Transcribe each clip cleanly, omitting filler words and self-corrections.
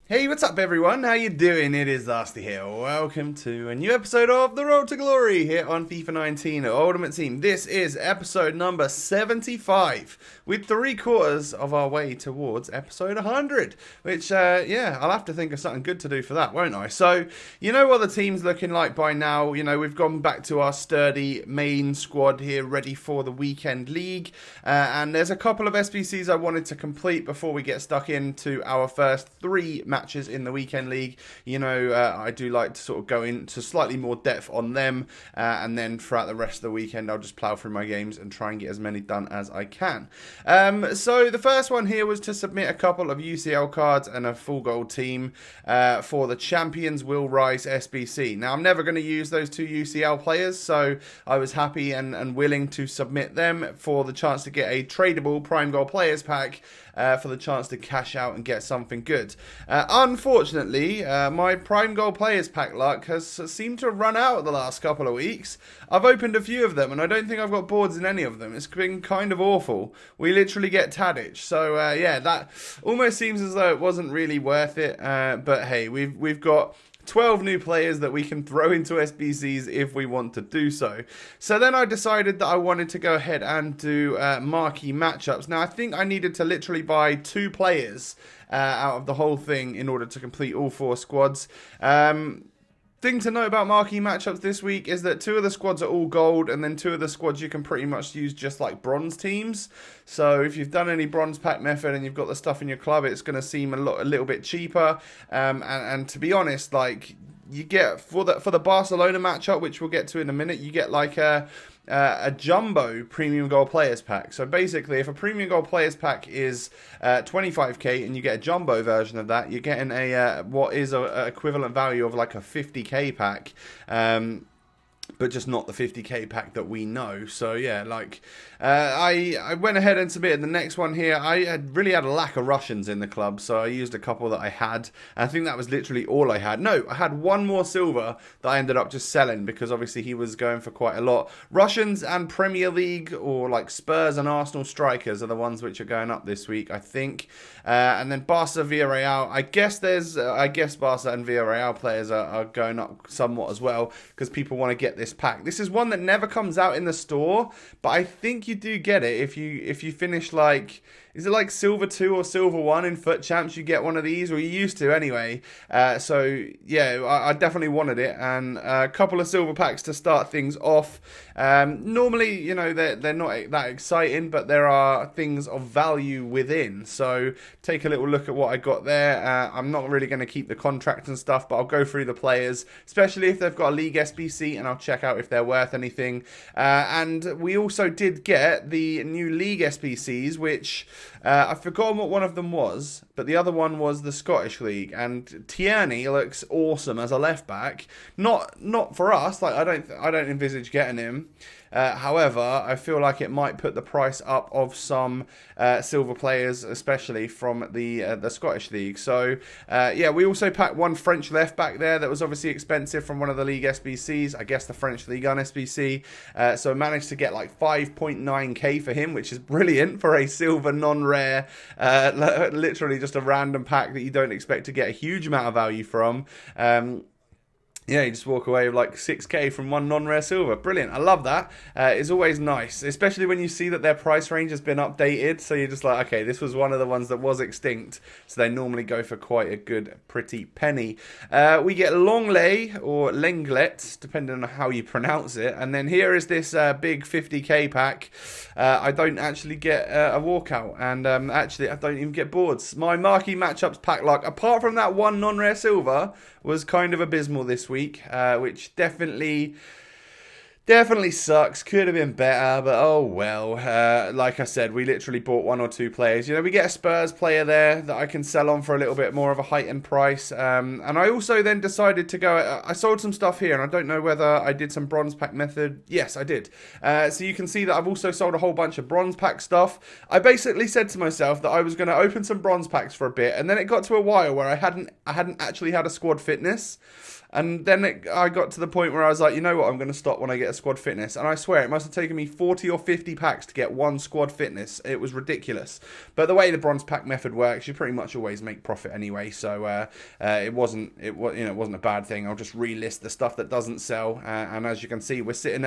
Hey, what's up everyone? How you doing? It is Asti here. Welcome to a new episode of The Road to Glory here on FIFA 19 Ultimate Team. This is episode number 75, with 3/4 of our way towards episode 100, which, I'll have to think of something good to do for that, won't I? So, you know what the team's looking like by now. You know, we've gone back to our sturdy main squad here, ready for the weekend league, and there's a couple of SBCs I wanted to complete before we get stuck into our first three matches in the weekend league. You know, I do like to sort of go into slightly more depth on them, and then throughout the rest of the weekend I'll just plow through my games and try and get as many done as I can. So the first one here was to submit a couple of UCL cards and a full gold team for the Champions Will Rise SBC. Now, I'm never going to use those two UCL players, so I was happy and willing to submit them for the chance to get a tradable Prime Gold Players pack, for the chance to cash out and get something good. Unfortunately, my Prime Gold Players pack luck has seemed to have run out the last couple of weeks. I've opened a few of them and I don't think I've got boards in any of them. It's been kind of awful. We literally get Tadic. So that almost seems as though it wasn't really worth it. But hey, we've got 12 new players that we can throw into SBCs if we want to do so. So then I decided that I wanted to go ahead and do marquee matchups. Now, I think I needed to literally buy 2 players out of the whole thing in order to complete all 4 squads. Thing to note about marquee matchups this week is that 2 of the squads are all gold, and then 2 of the squads you can pretty much use just like bronze teams. So if you've done any bronze pack method and you've got the stuff in your club, it's going to seem a little bit cheaper. And to be honest, like, you get for the Barcelona matchup, which we'll get to in a minute, you get like a jumbo premium gold players pack. So basically, if a premium gold players pack is 25k and you get a jumbo version of that, you're getting a what is a equivalent value of like a 50k pack. But just not the 50k pack that we know. So yeah, like I went ahead and submitted the next one here. I had really had a lack of Russians in the club, so I used a couple that I had. I think that was literally all I had. No, I had one more silver that I ended up just selling because obviously he was going for quite a lot. Russians and Premier League, or like Spurs and Arsenal strikers, are the ones which are going up this week, I think. And then Barca, Villarreal. I guess Barca and Villarreal players are going up somewhat as well because people want to get this pack. This is one that never comes out in the store, but I think you do get it if you finish like, is it like silver 2 or silver 1 in Foot Champs? You get one of these, or you used to anyway. So yeah, I definitely wanted it, and a couple of silver packs to start things off. Normally, you know, they're not that exciting, but there are things of value within. So take a little look at what I got there. I'm not really going to keep the contract and stuff, but I'll go through the players, especially if they've got a league SBC, and I'll check out if they're worth anything. And we also did get the new league SBCs, which I've forgotten what one of them was, but the other one was the Scottish League, and Tierney looks awesome as a left back. Not for us. Like, I don't envisage getting him. However, I feel like it might put the price up of some silver players, especially from the Scottish League. So, we also packed one French left back there that was obviously expensive from one of the League SBCs. I guess the French Ligue 1 SBC. So I managed to get like 5.9k for him, which is brilliant for a silver non-rare, literally just a random pack that you don't expect to get a huge amount of value from. Yeah, you just walk away with like 6k from one non-rare silver. Brilliant. I love that. It's always nice, especially when you see that their price range has been updated. So you're just like, okay, this was one of the ones that was extinct. So they normally go for quite a good, pretty penny. We get Longley, or Lenglet, depending on how you pronounce it. And then here is this big 50k pack. I don't actually get a walkout. And actually, I don't even get boards. My marquee matchups pack luck, apart from that one non-rare silver, was kind of abysmal this week, which definitely sucks. Could have been better, but oh well. Like I said, we literally bought 1 or 2 players. You know, we get a Spurs player there that I can sell on for a little bit more of a heightened price. And I also then decided to go, I sold some stuff here, and I don't know whether I did some bronze pack method. Yes, I did. So you can see that I've also sold a whole bunch of bronze pack stuff. I basically said to myself that I was going to open some bronze packs for a bit, and then it got to a while where I hadn't actually had a squad fitness. And then I got to the point where I was like, you know what, I'm going to stop when I get a squad fitness, and I swear it must have taken me 40 or 50 packs to get one squad fitness. It was ridiculous. But the way the bronze pack method works, you pretty much always make profit anyway, so it wasn't a bad thing. I'll just relist the stuff that doesn't sell, and as you can see, we're sitting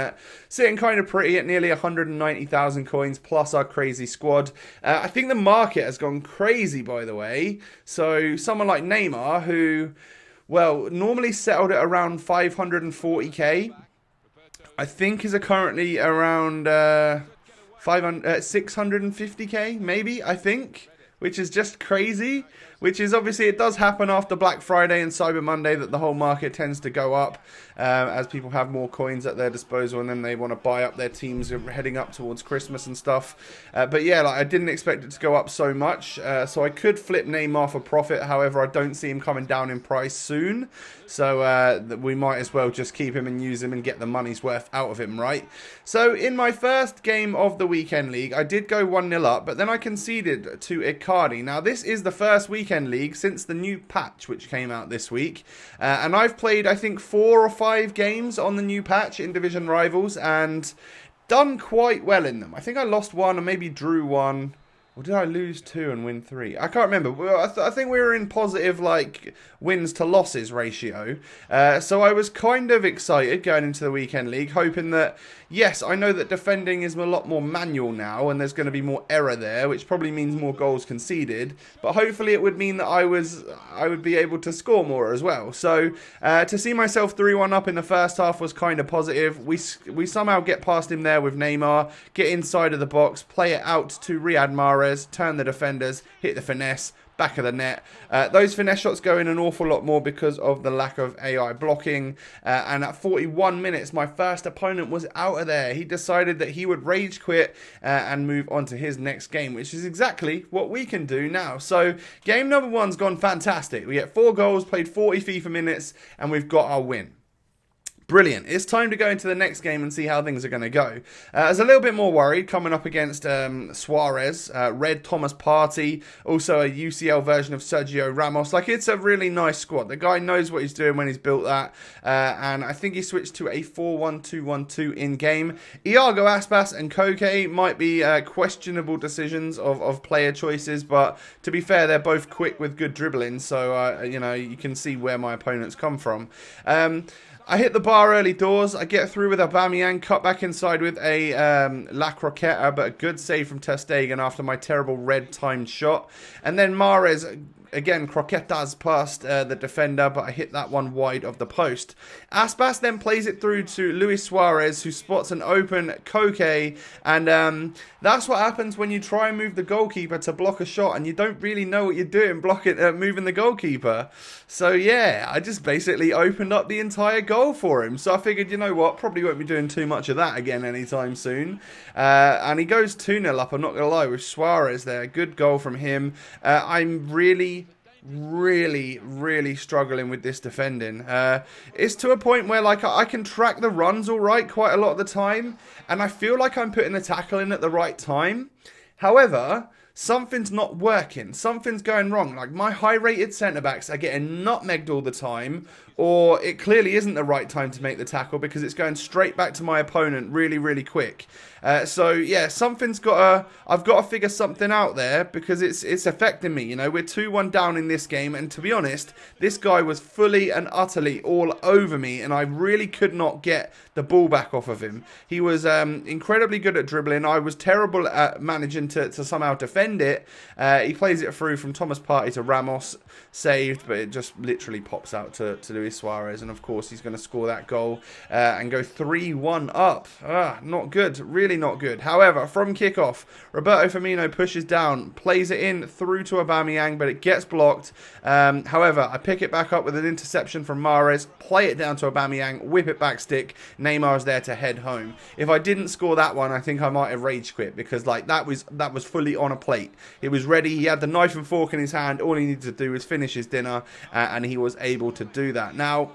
kind of pretty at nearly 190,000 coins plus our crazy squad. I think the market has gone crazy, by the way. So someone like Neymar, who, well, normally settled at around 540k, I think is currently around 650k, maybe, I think, which is just crazy. Which is obviously, it does happen after Black Friday and Cyber Monday that the whole market tends to go up as people have more coins at their disposal, and then they want to buy up their teams heading up towards Christmas and stuff. But yeah, I didn't expect it to go up so much. So I could flip Neymar for profit. However, I don't see him coming down in price soon. So we might as well just keep him and use him and get the money's worth out of him, right? So in my first game of the weekend league, I did go 1-0 up, but then I conceded to Icardi. Now, this is the first weekend league since the new patch which came out this week, and I've played I think 4 or 5 games on the new patch in Division Rivals and done quite well in them. I think I lost 1 and maybe drew 1, or did I lose 2 and win 3? I can't remember. Well, I think we were in positive wins to losses ratio, so I was kind of excited going into the weekend league, hoping that, yes, I know that defending is a lot more manual now, and there's going to be more error there, which probably means more goals conceded. But hopefully, it would mean that I would be able to score more as well. So to see myself 3-1 up in the first half was kind of positive. We somehow get past him there with Neymar, get inside of the box, play it out to Riyad Mahrez, turn the defenders, hit the finesse. Back of the net. Those finesse shots go in an awful lot more because of the lack of AI blocking. And at 41 minutes, my first opponent was out of there. He decided that he would rage quit and move on to his next game, which is exactly what we can do now. So game number 1's gone fantastic. We get 4 goals, played 40 FIFA minutes, and we've got our win. Brilliant. It's time to go into the next game and see how things are going to go. I was a little bit more worried coming up against Suarez, Red Thomas Partey, also a UCL version of Sergio Ramos. It's a really nice squad. The guy knows what he's doing when he's built that. And I think he switched to a 4-1-2-1-2 in-game. Iago Aspas and Koke might be questionable decisions of player choices, but to be fair, they're both quick with good dribbling. So, you can see where my opponents come from. I hit the bar early doors. I get through with Aubameyang, cut back inside with a La Croqueta, but a good save from Ter Stegen after my terrible red timed shot. And then Mahrez, again, croquetas past the defender, but I hit that one wide of the post. Aspas then plays it through to Luis Suarez, who spots an open Koke, and that's what happens when you try and move the goalkeeper to block a shot, and you don't really know what you're doing moving the goalkeeper. So yeah, I just basically opened up the entire goal for him. So I figured, you know what, probably won't be doing too much of that again anytime soon. And he goes 2-0 up, I'm not going to lie, with Suarez there. Good goal from him. I'm really struggling with this defending. It's to a point where I can track the runs all right quite a lot of the time, and I feel like I'm putting the tackle in at the right time. However, something's not working. Something's going wrong. My high-rated centre-backs are getting nutmegged all the time, or it clearly isn't the right time to make the tackle because it's going straight back to my opponent really quick. So yeah, I've got to figure something out there because it's affecting me. We're 2-1 down in this game, and to be honest, this guy was fully and utterly all over me, and I really could not get the ball back off of him. He was incredibly good at dribbling. I was terrible at managing to somehow defend it. He plays it through from Thomas Partey to Ramos, saved, but it just literally pops out to Luis Suarez, and of course he's going to score that goal and go 3-1 up. Not good, really not good. However, from kickoff, Roberto Firmino pushes down, plays it in through to Aubameyang, but it gets blocked. However, I pick it back up with an interception from Mahrez, play it down to Aubameyang, whip it back stick. Neymar is there to head home. If I didn't score that one, I think I might have rage quit because that was fully on a plate. It was ready. He had the knife and fork in his hand. All he needed to do was finish his dinner, and he was able to do that. Now,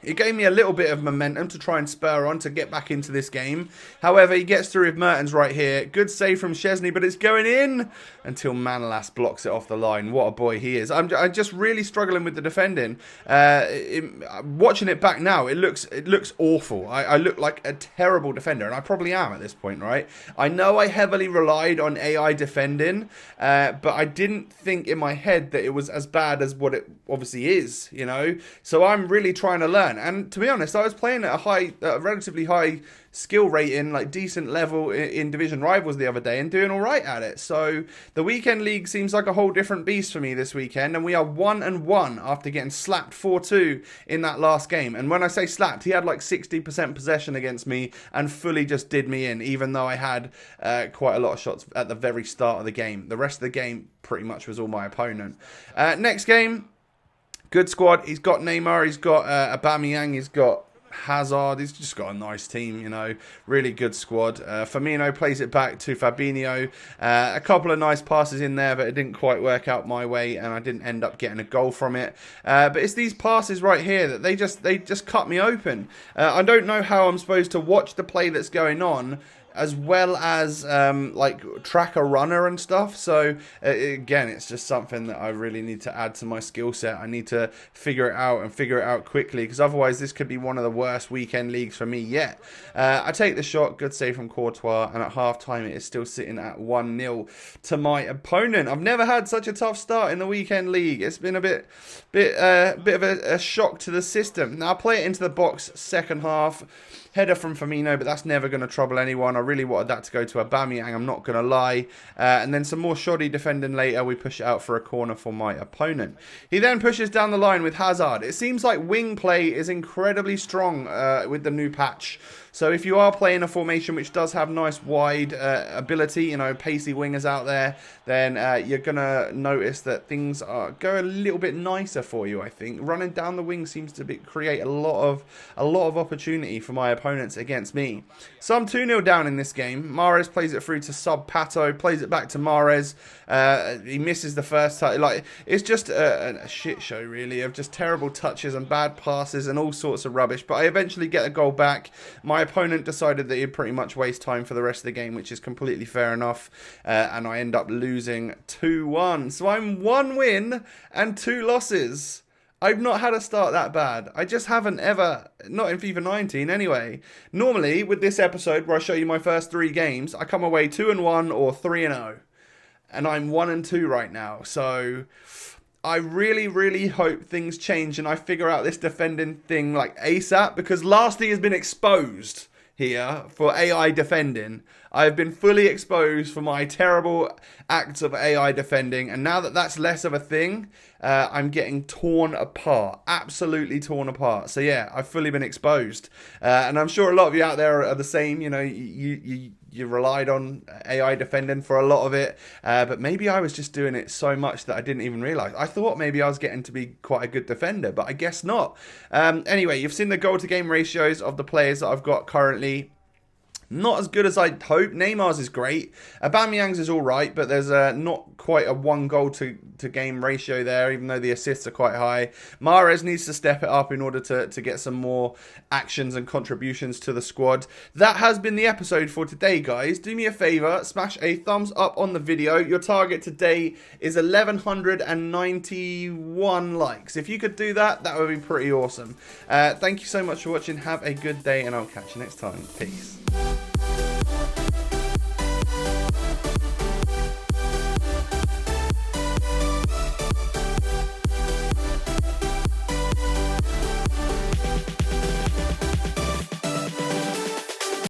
It gave me a little bit of momentum to try and spur on to get back into this game. However, he gets through with Mertens right here. Good save from Szczesny, but it's going in until Manolas blocks it off the line. What a boy he is. I'm just really struggling with the defending. Watching it back now, it looks awful. I look like a terrible defender, and I probably am at this point, right? I know I heavily relied on AI defending, but I didn't think in my head that it was as bad as what it obviously is, you know? So I'm really trying to learn. And to be honest, I was playing at a relatively high skill rating, like decent level in division rivals the other day, and doing all right at it. So the weekend league seems like a whole different beast for me this weekend, and we are 1-1 after getting slapped 4-2 in that last game. And when I say slapped, he had like 60% possession against me and fully just did me in, even though I had quite a lot of shots at the very start of the game. The rest of the game pretty much was all my opponent. Next game, good squad. He's got Neymar, he's got Aubameyang, he's got Hazard. He's just got a nice team, you know, really good squad. Firmino plays it back to Fabinho. A couple of nice passes in there, but it didn't quite work out my way, and I didn't end up getting a goal from it. But it's these passes right here that they just cut me open. I don't know how I'm supposed to watch the play that's going on, as well as like track a runner and stuff. So again, it's just something that I really need to add to my skill set. I need to figure it out and figure it out quickly, because otherwise this could be one of the worst weekend leagues for me yet. I take the shot, good save from Courtois, and at half time it is still sitting at 1-0 to my opponent. I've never had such a tough start in the weekend league. It's been a bit of a shock to the system. Now I'll play it into the box second half. Header from Firmino, but that's never going to trouble anyone. I really wanted that to go to Aubameyang, I'm not going to lie. And then some more shoddy defending later. We push it out for a corner for my opponent. He then pushes down the line with Hazard. It seems like wing play is incredibly strong with the new patch. So if you are playing a formation which does have nice wide ability, you know, pacey wingers out there, then you're going to notice that things go a little bit nicer for you, I think. Running down the wing seems to create a lot of opportunity for my opponents against me. So I'm 2-0 down in this game. Mahrez plays it through to Sub Pato, plays it back to Mahrez. He misses the first touch. Like, it's just a shit show, really, of just terrible touches and bad passes and all sorts of rubbish. But I eventually get a goal back. My opponent decided that he'd pretty much waste time for the rest of the game, which is completely fair enough. And I end up losing 2-1. So I'm 1 win and 2 losses. I've not had a start that bad. I just haven't ever, not in FIFA 19 anyway. Normally, with this episode where I show you my first 3 games, I come away 2-1 or 3-0. And I'm 1-2 right now. So I really, really hope things change and I figure out this defending thing like ASAP, because Lasty has been exposed here for AI defending. I've been fully exposed for my terrible acts of AI defending, and now that that's less of a thing, I'm getting torn apart, absolutely torn apart. So yeah, I've fully been exposed, and I'm sure a lot of you out there are the same. You know, you relied on AI defending for a lot of it, but maybe I was just doing it so much that I didn't even realise. I thought maybe I was getting to be quite a good defender, but I guess not. Anyway, you've seen the goal-to-game ratios of the players that I've got currently. Not as good as I'd hope. Neymar's is great. Aubameyang's is all right, but there's not quite a 1 goal to game ratio there, even though the assists are quite high. Mahrez needs to step it up in order to get some more actions and contributions to the squad. That has been the episode for today, guys. Do me a favour, smash a thumbs up on the video. Your target today is 1,191 likes. If you could do that, that would be pretty awesome. Thank you so much for watching. Have a good day, and I'll catch you next time. Peace.